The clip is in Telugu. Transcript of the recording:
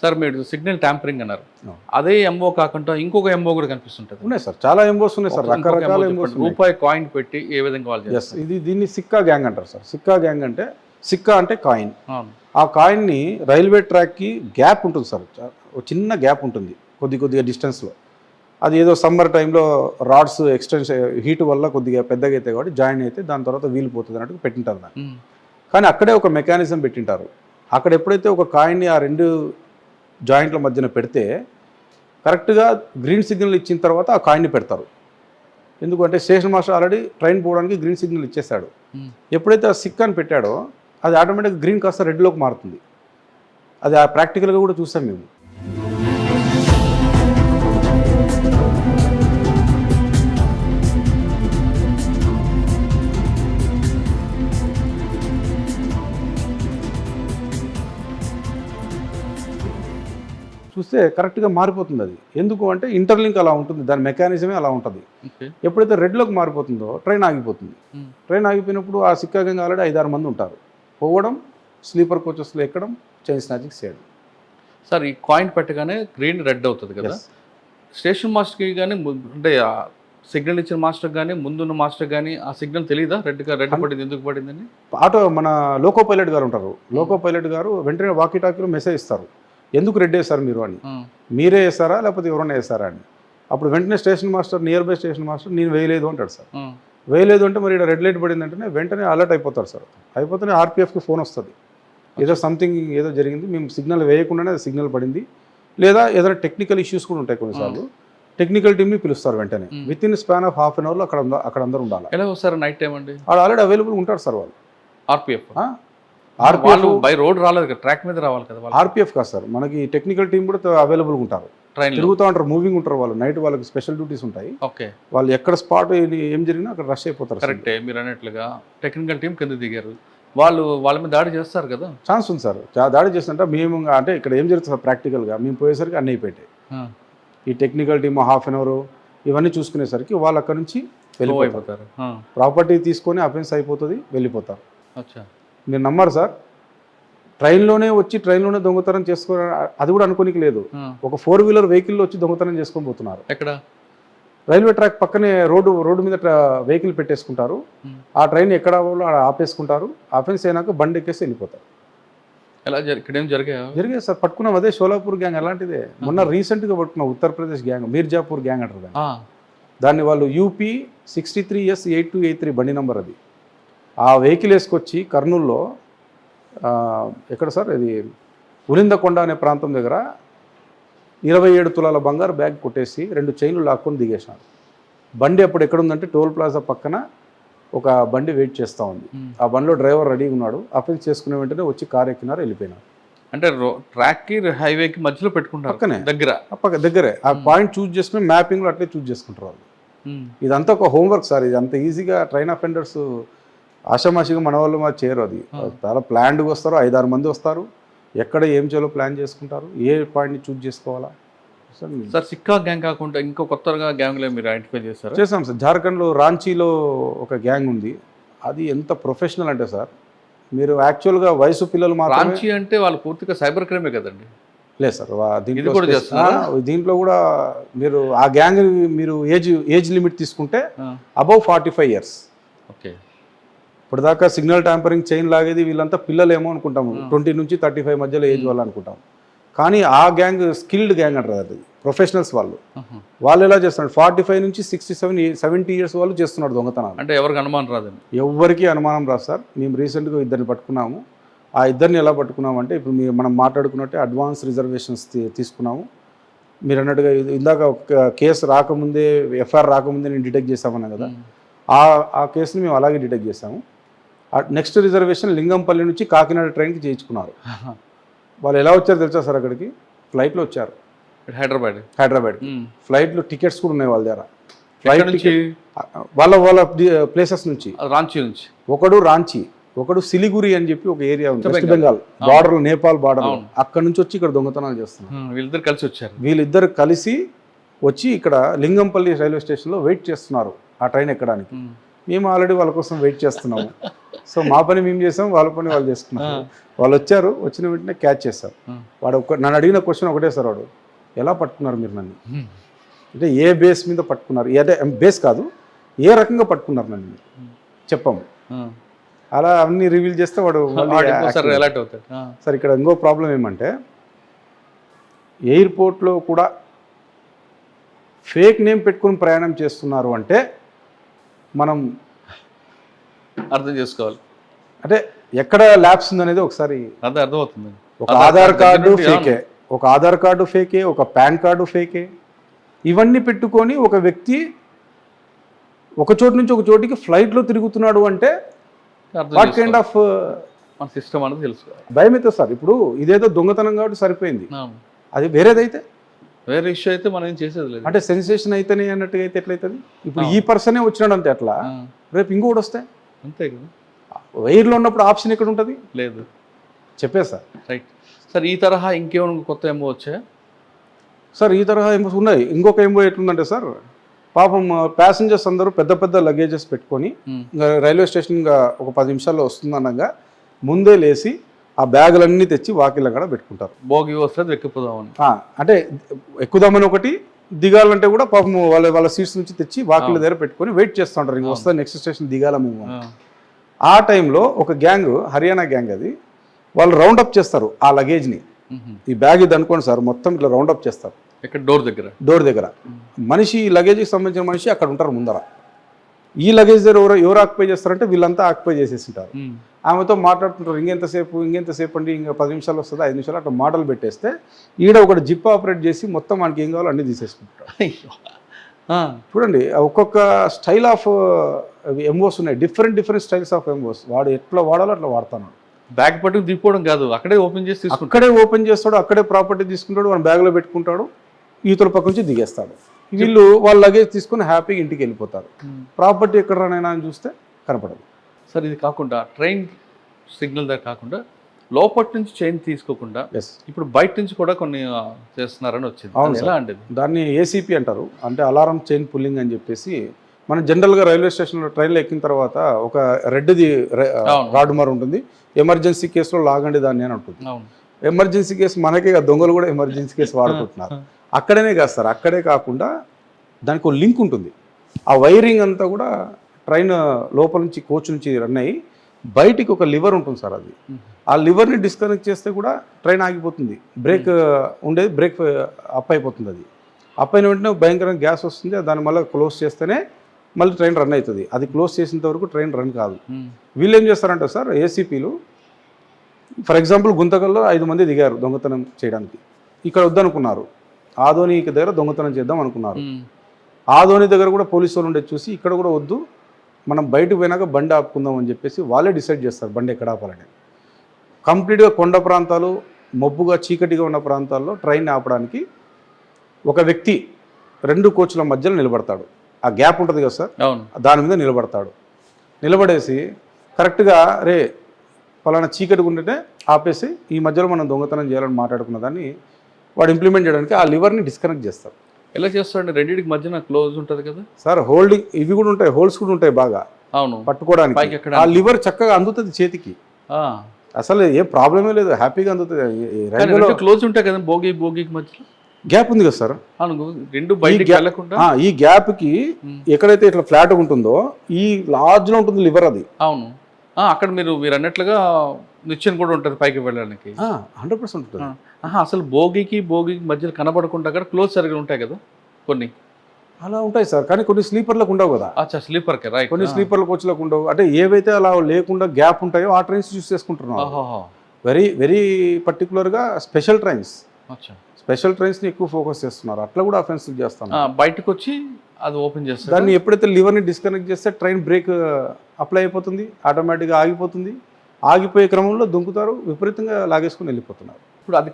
సార్ మీరు సిగ్నల్ ట్యాంపరింగ్ అన్నారు. అదే ఎంఓ కాకుండా ఇంకొక ఎంఓ కూడా కనిపిస్తుంటది. ఉన్నాయి సార్, చాలా ఎంబోస్ ఉన్నాయి సార్, రకరకాల ఎంబోస్. రూపాయి కాయిన్ పెట్టి ఏ విధంగా వాళ్ళు ఎస్, దీన్ని సిక్కా గ్యాంగ్ అంటారు సార్. సిక్కా గ్యాంగ్ అంటే సిక్కా అంటే కాయిన్. ఆ కాయిన్ని రైల్వే ట్రాక్కి గ్యాప్ ఉంటుంది సార్, ఒక చిన్న గ్యాప్ ఉంటుంది కొద్దిగా డిస్టెన్స్లో. అది ఏదో సమ్మర్ టైంలో రాడ్స్ ఎక్స్టెన్షన్ హీట్ వల్ల కొద్దిగా పెద్దగా అయితే కాబట్టి జాయిన్ అయితే దాని తర్వాత వీలు పోతుంది అన్నట్టు పెట్టింటారు దాన్ని. కానీ అక్కడే ఒక మెకానిజం పెట్టింటారు. అక్కడ ఎప్పుడైతే ఒక కాయిన్ని ఆ రెండు జాయింట్ల మధ్యన పెడితే కరెక్ట్గా గ్రీన్ సిగ్నల్ ఇచ్చిన తర్వాత ఆ కాయిన్ని పెడతారు. ఎందుకంటే స్టేషన్ మాస్టర్ ఆల్రెడీ ట్రైన్ పోవడానికి గ్రీన్ సిగ్నల్ ఇచ్చేస్తాడు. ఎప్పుడైతే ఆ సిక్కాని పెట్టాడో అది ఆటోమేటిక్గా గ్రీన్ కాస్త రెడ్లోకి మారుతుంది. అది ఆ ప్రాక్టికల్గా కూడా చూసాం మేము. చూస్తే కరెక్ట్గా మారిపోతుంది అది. ఎందుకు అంటే ఇంటర్లింక్ అలా ఉంటుంది, దాని మెకానిజమే అలా ఉంటుంది. ఎప్పుడైతే రెడ్లోకి మారిపోతుందో ట్రైన్ ఆగిపోతుంది. ట్రైన్ ఆగిపోయినప్పుడు ఆ సిక్కా గ్యాంగ్ ఆల్రెడీ 5-6 మంది ఉంటారు. పోవడం, స్లీపర్ కోచెస్లో ఎక్కడం, చైన్ స్నాచింగ్ చేయడం. సార్ ఈ కాయిన్ పెట్టగానే గ్రీన్ రెడ్ అవుతుంది కదా, స్టేషన్ మాస్టర్కి కానీ అంటే సిగ్నల్ ఇచ్చిన మాస్టర్ కానీ ముందున్న మాస్టర్ కానీ ఆ సిగ్నల్ తెలియదా రెడ్ పడింది ఎందుకు పడిందని? ఆటో మన లోకో పైలట్ గారు ఉంటారు, లోకో పైలట్ గారు వెంటనే వాకీ టాకీలో మెసేజ్ ఇస్తారు, ఎందుకు రెడ్ వేస్తారు మీరు అని. మీరే వేస్తారా లేకపోతే ఎవరైనా వేస్తారా అని. అప్పుడు వెంటనే station master, near by station master నేను వేయలేదు అంటాడు సార్. వేయలేదు అంటే మరి ఇక్కడ రెడ్ లైట్ పడింది అంటే వెంటనే అలర్ట్ అయిపోతారు సార్. అయిపోతేనే ఆర్పిఎఫ్కి ఫోన్ వస్తుంది, ఏదో సంథింగ్ ఏదో జరిగింది, మేము సిగ్నల్ వేయకుండానే సిగ్నల్ పడింది. లేదా ఏదైనా టెక్నికల్ ఇష్యూస్ కూడా ఉంటాయి కొన్నిసార్లు, టెక్నికల్ టీమ్ని పిలుస్తారు వెంటనే. With in span of half an అవర్లో అక్కడ అందరూ ఉండాలి. ఎలా వస్తారు నైట్ టైం అండి? వాళ్ళు ఆల్రెడీ అవైలబుల్ ఉంటారు సార్ వాళ్ళు. ఆర్పిఎఫ్ బై రోడ్ రాలేదు కదా, ట్రాక్ మీద రావాలి కదా. ఆర్పిఎఫ్ కాదు సార్, మనకి టెక్నికల్ టీం కూడా అవైలబుల్గా ఉంటారు, తిరుగుతూ ఉంటారు, మూవింగ్ ఉంటారు వాళ్ళు. నైట్ వాళ్ళకి స్పెషల్ డ్యూటీస్ ఉంటాయి. ఓకే, వాళ్ళు ఎక్కడ స్పాట్ ఏం జరిగినా అక్కడ రష్ అయిపోతారు. కరెక్టే మీరు అన్నట్లుగా టెక్నికల్ టీం కింద దిగారు, వాళ్ళు వాళ్ళ మీద దాడి చేస్తారు కదా. ఛాన్స్ ఉంది సార్, దాడి చేస్తుంటే మేము అంటే ఇక్కడ ఏం జరుగుతుంది సార్ ప్రాక్టికల్గా మేము పోయేసరికి అన్నీ అయిపోయాయి. ఈ technical team half an hour ఇవన్నీ చూసుకునేసరికి వాళ్ళు అక్కడ నుంచి వెళ్ళిపోతారు. ప్రాపర్టీ తీసుకొని అఫెన్స్ అయిపోతుంది, వెళ్ళిపోతారు. మీరు నమ్మరు సార్, ట్రైన్లోనే వచ్చి ట్రైన్లోనే దొంగతనం చేసుకో, అది కూడా అనుకోనికి లేదు. ఒక 4-వీలర్ వెహికల్లో వచ్చి దొంగతనం చేసుకొని పోతున్నారు. ఎక్కడ? రైల్వే ట్రాక్ పక్కనే రోడ్డు మీద వెహికల్ పెట్టేసుకుంటారు. ఆ ట్రైన్ ఎక్కడ ఆపేసుకుంటారు. అఫెన్స్ అయినాక బండి ఎక్కేసి వెళ్ళిపోతారు. ఎలా జరిగాయి సార్, పట్టుకున్నాం. అదే షోలాపూర్ గ్యాంగ్ అలాంటిదే. మొన్న రీసెంట్గా పట్టుకున్నాం ఉత్తరప్రదేశ్ గ్యాంగ్, మీర్జాపూర్ గ్యాంగ్ అంటారు దాన్ని. వాళ్ళు యూపీ 63S 8283 బండి నంబర్ అది. ఆ వెహికల్ వేసుకొచ్చి కర్నూల్లో ఎక్కడ సార్ ఇది ఉలిందకొండ అనే ప్రాంతం దగ్గర 27 తులాల బంగారు బ్యాగ్ కొట్టేసి 2 చైన్లు లాక్కొని దిగేసినారు. బండి అప్పుడు ఎక్కడుందంటే టోల్ ప్లాజా పక్కన ఒక బండి వెయిట్ చేస్తూ ఉంది. ఆ బండిలో డ్రైవర్ రెడీగా ఉన్నాడు. అఫెన్స్ చేసుకునే వెంటనే వచ్చి కారు ఎక్కినారు, వెళ్ళిపోయినారు. అంటే ట్రాక్కి హైవేకి మధ్యలో పెట్టుకుంటారు, పక్కనే దగ్గరే. ఆ పాయింట్ చూస్ చేసుకుని మ్యాపింగ్లో అట్లే చూస్ చేసుకుంటారు వాళ్ళు. ఇదంతా ఒక హోంవర్క్ సార్. ఇది అంత ఈజీగా ట్రైన్ అఫెండర్స్ ఆషామాషిగా మన వాళ్ళు మాకు చేయరు. అది చాలా ప్లాన్డ్గా వస్తారు, 5-6 మంది వస్తారు. ఎక్కడ ఏం చేయాలో ప్లాన్ చేసుకుంటారు, ఏ పాయింట్ని చూజ్ చేసుకోవాలా. సార్ సిక్కా గ్యాంగ్ కాకుండా ఇంకో కొత్తగా గ్యాంగ్లో మీరు ఐడెంటిఫై చేస్తారు? చేసాం సార్. జార్ఖండ్లో రాంచీలో ఒక గ్యాంగ్ ఉంది. అది ఎంత ప్రొఫెషనల్ అంటే సార్, మీరు యాక్చువల్గా వయసు పిల్లలు మాత్రమే. రాంచీ అంటే వాళ్ళు పూర్తిగా సైబర్ క్రైమే కదండి? లేదు సార్, దీంట్లో కూడా మీరు ఆ గ్యాంగ్ మీరు ఏజ్ లిమిట్ తీసుకుంటే అబౌవ్ 45 years. ఓకే, ఇప్పుడు దాకా సిగ్నల్ ట్యాంపరింగ్ చైన్ లాగేది వీళ్ళంతా పిల్లలేమో అనుకుంటాము, 20 నుంచి 35 మధ్యలో ఏజ్ వాళ్ళు అనుకుంటాం. కానీ ఆ గ్యాంగ్ స్కిల్డ్ గ్యాంగ్ అంటారు, అది ప్రొఫెషనల్స్ వాళ్ళు. వాళ్ళు ఎలా చేస్తున్నారు, 45 నుంచి 67-70 years వాళ్ళు చేస్తున్నారు దొంగతనాలు. అంటే ఎవరికి అనుమానం రాదండి? ఎవరికి అనుమానం రాదు సార్. మేము రీసెంట్గా 2 పట్టుకున్నాము. ఆ 2 ఎలా పట్టుకున్నామంటే ఇప్పుడు మనం మాట్లాడుకున్నట్టే అడ్వాన్స్ రిజర్వేషన్స్ తీసుకున్నాము. మీరు అన్నట్టుగా ఇందాక ఒక కేసు రాకముందే, ఎఫ్ఐఆర్ రాకముందే నేను డిటెక్ట్ చేస్తామన్నా కదా, ఆ కేసుని మేము అలాగే డిటెక్ట్ చేసాము. నెక్స్ట్ రిజర్వేషన్ లింగంపల్లి నుంచి కాకినాడ ట్రైన్కి చేయించుకున్నారు. వాళ్ళు ఎలా వచ్చారు తెలుసా సార్? అక్కడికి ఫ్లైట్లో వచ్చారు. హైదరాబాద్ ఫ్లైట్లో టికెట్స్ కూడా ఉన్నాయి వాళ్ళ దగ్గర. ఫ్లైట్ వాళ్ళ ప్లేసెస్ నుంచి, రాంచీ నుంచి. ఒకడు రాంచీ, ఒకడు సిలిగురి అని చెప్పి ఒక ఏరియా ఉంది west Bengal border, Nepal border. అక్కడ నుంచి వచ్చి ఇక్కడ దొంగతనాలు చేస్తున్నారు. వీళ్ళిద్దరు కలిసి వచ్చి ఇక్కడ లింగంపల్లి రైల్వే స్టేషన్లో వెయిట్ చేస్తున్నారు ఆ ట్రైన్ ఎక్కడానికి. మేము ఆల్రెడీ వాళ్ళ కోసం వెయిట్ చేస్తున్నాము. సో మా పని మేము చేసాం, వాళ్ళ పని వాళ్ళు చేసుకున్నారు. వాళ్ళు వచ్చారు, వచ్చిన వెంటనే క్యాచ్ చేశారు. వాడు నన్ను అడిగిన క్వశ్చన్ ఒకటే సార్, వాడు ఎలా పట్టుకున్నారు మీరు నన్ను, అంటే ఏ బేస్ మీద పట్టుకున్నారు, అంటే బేస్ కాదు, ఏ రకంగా పట్టుకున్నారు నన్ను చెప్పాము. అలా అన్ని రివీల్ చేస్తే వాడు అలర్ట్ అవుతాడు. సార్ ఇక్కడ ఇంకో ప్రాబ్లం ఏమంటే, ఎయిర్పోర్ట్లో కూడా ఫేక్ నేమ్ పెట్టుకుని ప్రయాణం చేస్తున్నారు అంటే మనం అర్థం చేసుకోవాలి. అంటే ఎక్కడ ల్యాబ్స్ ఉందనేది ఒకసారి అదే అర్థమవుతుంది. ఒక ఆధార్ కార్డు ఫేకే, ఒక ఆధార్ కార్డు ఫేకే, ఒక పాన్ కార్డు ఫేకే, ఇవన్నీ పెట్టుకొని ఒక వ్యక్తి ఒక చోటు నుంచి ఒక చోటికి ఫ్లైట్లో తిరుగుతున్నాడు అంటే వాట్ కైండ్ ఆఫ్ మన సిస్టమ్ అనేది తెలుసుకోవాలి. భయం అయితే సార్ ఇప్పుడు ఇదేదో దొంగతనం కాబట్టి సరిపోయింది, అది వేరేదైతే వేరే ఇష్యూ అయితే మనం ఏం చేసేది లేదు. అంటే సెన్సేషన్ అయితేనే అన్నట్టుగా అయితే ఎట్లయితుంది. ఇప్పుడు ఈ పర్సనే వచ్చినాడు అంతే, అట్లా రేపు ఇంకోటి వస్తే అంతే కదా. వైర్లో ఉన్నప్పుడు ఆప్షన్ ఎక్కడ ఉంటుంది, లేదు. చెప్పేసా రైట్ సార్. ఈ తరహా ఇంకేమైనా కొత్త ఎంఓ వచ్చాయా సార్? ఈ తరహా ఎంఓస్ ఉన్నాయి. ఇంకొక ఎంఓ ఎట్లుందంటే సార్, పాపం ప్యాసింజర్స్ అందరూ పెద్ద పెద్ద లగేజెస్ పెట్టుకొని రైల్వే స్టేషన్ ఒక 10 నిమిషాల్లో వస్తుందనగా ముందే లేచి ఆ బ్యాగులన్నీ తెచ్చి వాకిళ్ళ కూడా పెట్టుకుంటారు. భోగి వస్తుంది ఎక్కిపోదామని, అంటే ఎక్కుదామని ఒకటి, దిగాలంటే కూడా పాపం వాళ్ళ సీట్స్ నుంచి తెచ్చి వాకిళ్ళ దగ్గర పెట్టుకొని వెయిట్ చేస్తూ ఉంటారు, ఇంక వస్తుంది నెక్స్ట్ స్టేషన్ దిగాల మేము. ఆ టైంలో ఒక గ్యాంగ్, హర్యానా గ్యాంగ్ అది, వాళ్ళు రౌండప్ చేస్తారు ఆ లగేజ్ని. ఈ బ్యాగ్ ఇది అనుకోండి సార్, మొత్తం ఇట్లా రౌండప్ చేస్తారు. ఇక్కడ డోర్ దగ్గర మనిషి, లగేజ్కి సంబంధించిన మనిషి అక్కడ ఉంటారు ముందర. ఈ లగేజ్ దగ్గర ఎవరు ఆక్యుపై చేస్తారంటే వీళ్ళంతా ఆక్యుపై చేసేసి ఉంటారు. ఆమెతో మాట్లాడుతుంటారు, ఇంకెంతసేపు అండి, ఇంకా 10 నిమిషాలు వస్తుంది, 5 నిమిషాలు అట్లా మాటలు పెట్టేస్తే ఈడ ఒకటి జిప్ ఆపరేట్ చేసి మొత్తం మనకి ఏం కావాలో అన్నీ తీసేసుకుంటారు. చూడండి ఒక్కొక్క స్టైల్ ఆఫ్ ఎంఓస్ ఉన్నాయి, డిఫరెంట్ స్టైల్స్ ఆఫ్ ఎంఓస్. వాడు ఎట్లా వాడాలో అట్లా వాడతాను. బ్యాగ్ పట్టుకు దిగిపోవడం కాదు, అక్కడే ఓపెన్ చేసి అక్కడే ఓపెన్ చేస్తాడు, అక్కడే ప్రాపర్టీ తీసుకుంటాడు, వాడు బ్యాగ్లో పెట్టుకుంటాడు, ఈతల పక్క నుంచి దిగేస్తాడు. వీళ్ళు వాళ్ళ లగేజ్ తీసుకుని హ్యాపీగా ఇంటికి వెళ్ళిపోతారు. ప్రాపర్టీ ఎక్కడ రానైనా అని చూస్తే కనపడదు. సార్ ఇది కాకుండా ట్రైన్ సిగ్నల్ దగ్గర కాకుండా లోపటి నుంచి చైన్ తీసుకోకుండా ఇప్పుడు బయట నుంచి కూడా కొన్ని చేస్తున్నారని వచ్చింది. ఎలా అండి? దాన్ని ఏసీపీ అంటారు, అంటే అలారం చైన్ పుల్లింగ్ అని చెప్పేసి. మనం జనరల్గా రైల్వే స్టేషన్లో ట్రైన్లో ఎక్కిన తర్వాత ఒక రెడ్ది రాడ్ మార్ ఉంటుంది, ఎమర్జెన్సీ కేసులో లాగండి దాన్ని అని ఉంటుంది. ఎమర్జెన్సీ కేసు మనకే దొంగలు కూడా ఎమర్జెన్సీ కేసు వాడుకుంటున్నారు. అక్కడనే కాదు సార్, అక్కడే కాకుండా దానికి ఒక లింక్ ఉంటుంది. ఆ వైరింగ్ అంతా కూడా ట్రైన్ లోపల నుంచి కోచ్ నుంచి రన్ అయ్యి బయటికి ఒక లివర్ ఉంటుంది సార్, అది ఆ లివర్ని డిస్కనెక్ట్ చేస్తే కూడా ట్రైన్ ఆగిపోతుంది. బ్రేక్ ఉండేది బ్రేక్ అప్ అయిపోతుంది. అది అప్ అయిన వెంటనే భయంకరంగా గ్యాస్ వస్తుంది, దాన్ని మళ్ళీ క్లోజ్ చేస్తేనే మళ్ళీ ట్రైన్ రన్ అవుతుంది. అది క్లోజ్ చేసేంత వరకు ట్రైన్ రన్ కాదు. వీళ్ళు ఏం చేస్తారంటే సార్, ఏసీపీలు ఫర్ ఎగ్జాంపుల్ గుంతకల్లో 5 మంది దిగారు దొంగతనం చేయడానికి. ఇక్కడ వద్దనుకున్నారు, ఆదోని దగ్గర దొంగతనం చేద్దాం అనుకున్నారు. ఆదోని దగ్గర కూడా పోలీసు వాళ్ళు ఉండేది చూసి ఇక్కడ కూడా వద్దు, మనం బయటకు పోయినాక బండి ఆపుకుందాం అని చెప్పేసి వాళ్ళే డిసైడ్ చేస్తారు బండి ఎక్కడ ఆపాలని. కంప్లీట్గా కొండ ప్రాంతాలు, మబ్బుగా చీకటిగా ఉన్న ప్రాంతాల్లో ట్రైన్ ఆపడానికి ఒక వ్యక్తి 2 కోచ్ల మధ్యలో నిలబడతాడు. ఆ గ్యాప్ ఉంటుంది కదా సార్, దాని మీద నిలబడతాడు. నిలబడేసి కరెక్ట్గా రే ఫలానా చీకటిగా ఉంటేనే ఆపేసి ఈ మధ్యలో మనం దొంగతనం చేయాలని మాట్లాడుకున్న దాన్ని వాడు ఇంప్లిమెంట్ చేయడానికి ఆ లివర్ని డిస్కనెక్ట్ చేస్తారు. ఎలా చేస్తాడండి? రెండింటికి మధ్యన క్లోజ్ ఉంటుంది కదా సార్, హోల్డింగ్ ఇవి కూడా ఉంటాయి, హోల్స్ కూడా ఉంటాయి బాగా. అవును, పట్టుకోవడానికి ఆ లివర్ చక్కగా అందుతుంది చేతికి, అసలు ఏ ప్రాబ్లమే లేదు, హ్యాపీగా అందుతుంది. రైల్వేలో క్లోజ్ ఉంటాయి కదా, బోగికి మధ్యలో గ్యాప్ ఉంది కదా సార్, రెండు బయటికి వెళ్ళకుండా. ఈ గ్యాప్ కి ఎక్కడైతే ఇట్లా ఫ్లాట్ ఉంటుందో ఈ లార్జ్ లో ఉంటుంది లివర్ అది. అవును, అక్కడ మీరు అన్నట్లుగా నిచ్చెన కూడా ఉంటుంది పైకి వెళ్ళడానికి. 100% ఉంటుంది. అసలు బోగికి మధ్యలో కనబడకుండా అక్కడ క్లోజ్ సరిగ్గా ఉంటాయి కదా కొన్ని. అలా ఉంటాయి సార్, కానీ కొన్ని స్లీపర్లకు ఉండవు కదా. అచ్చా, స్లీపర్కి రైట్. కొన్ని స్లీపర్ల కోచ్లకు ఉండవు. అంటే ఏవైతే అలా లేకుండా గ్యాప్ ఉంటాయో ఆ ట్రైన్స్ చూస్ చేసుకుంటున్నాం. వెరీ పర్టికులర్గా స్పెషల్ ట్రైన్స్ని ఎక్కువ ఫోకస్ చేస్తున్నారు. అట్లా కూడా అఫెన్స్ చేస్తాను. బయటకు వచ్చి అది ఓపెన్ చేస్తారు. దాన్ని ఎప్పుడైతే లివర్ని డిస్కనెక్ట్ చేస్తే ట్రైన్ బ్రేక్ అప్లై అయిపోతుంది, ఆటోమేటిక్గా ఆగిపోతుంది. ఆగిపోయే క్రమంలో దుంకుతారు, విపరీతంగా లాగేసుకుని వెళ్ళిపోతున్నారు. ఇప్పుడు అది